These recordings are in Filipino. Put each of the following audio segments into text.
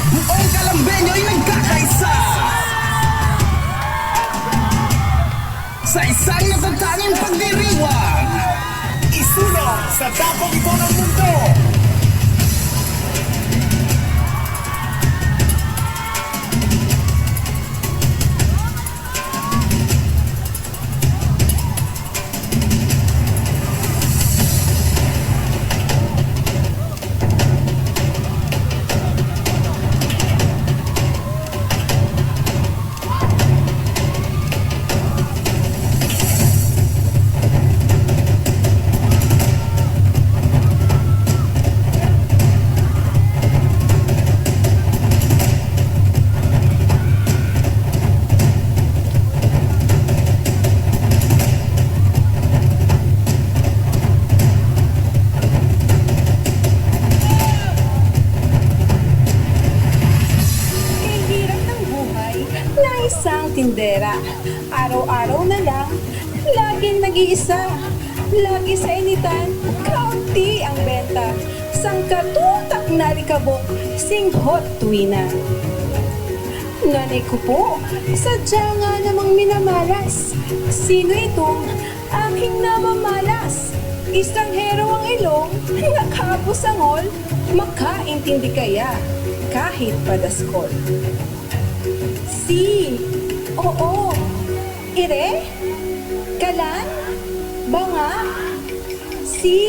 Buong Kalambenyo'y nagkakaisa sa isang natatanging pagdiriwang. Isulong sa dakong ito ng mundo. Isang tindera, araw-araw na lang, laging nag-iisa. Lagi sa initan, kaunti ang benta. Sangkatutak na likabok, singhot tuwina. Nanay ko po, sadya nga namang minamalas. Sino itong aking namamalas? Istranghero ang ilong, nakapusangol, makaintindi kaya kahit padaskol. Si, oo, ire, kalan, banga, si,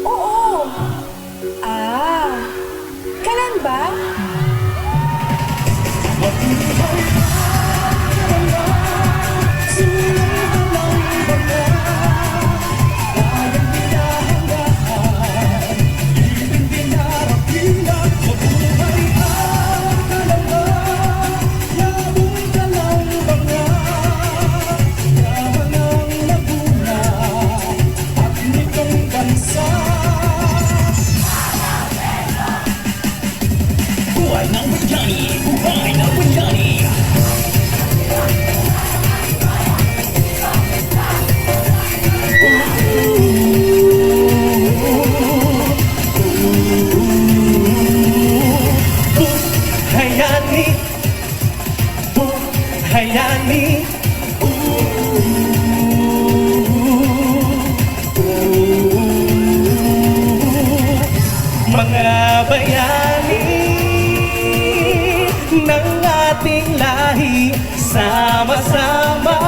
oo, kalan ba? Buhay ng Bayani! Buhay ng Bayani! Buhayani, buhayani. Mga bayani ng ating lahi, sama-sama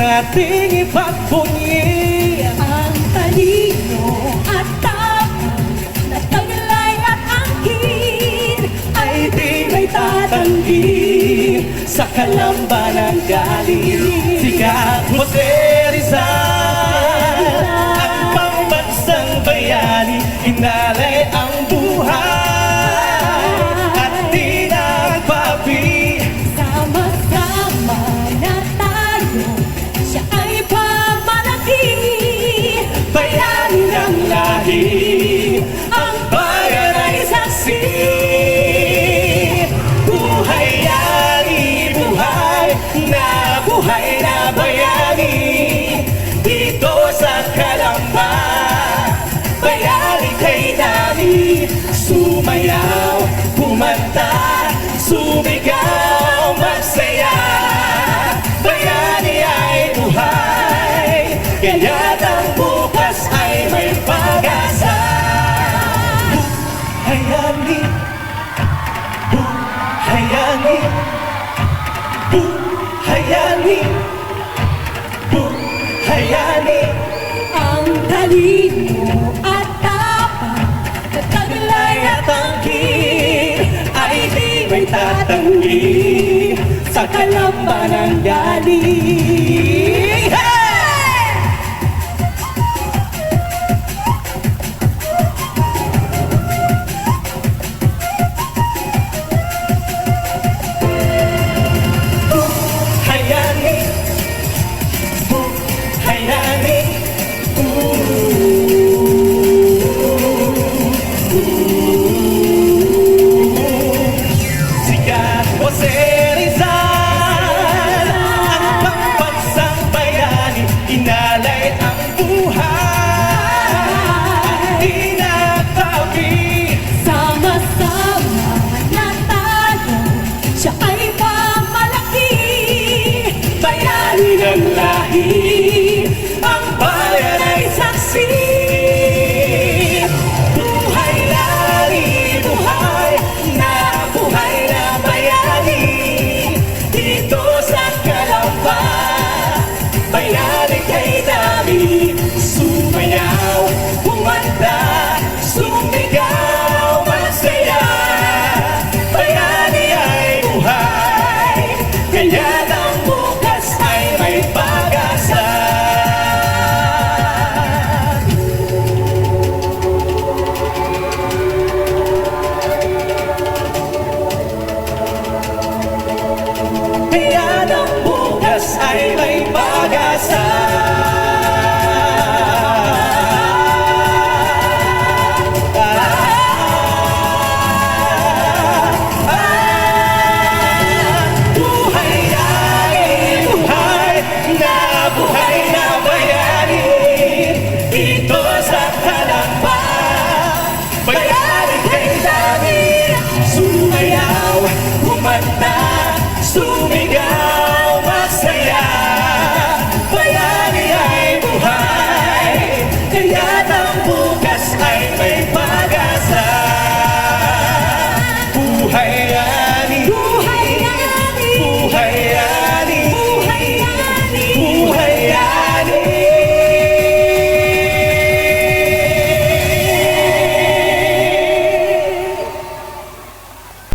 nating ipagpunyi Ang talino at tapang na taglay at angkin ay di may tatanggi sa kalamba ng galing. Sikat Jose Rizal, ang pambansang bayani, inalay ang buhay at di nagpapi. Sama-sama na tayo, siya ay pamalaki. Bayani ng lahi, ang bayan ay saksi. Buhayani, buhay na bayani, dito sa Kalamba. Bayani kay Dani, sumayaw, kumanta, sumigaw, magsaya. Bayani ay buhay, kaya't ang bukas ay may pag-asa. Buhayani, buhayani, buhayani, buhayani. Ang talino at tapang na taglay at Tangkin ay di may tatanggi sa Kalamba ng galing.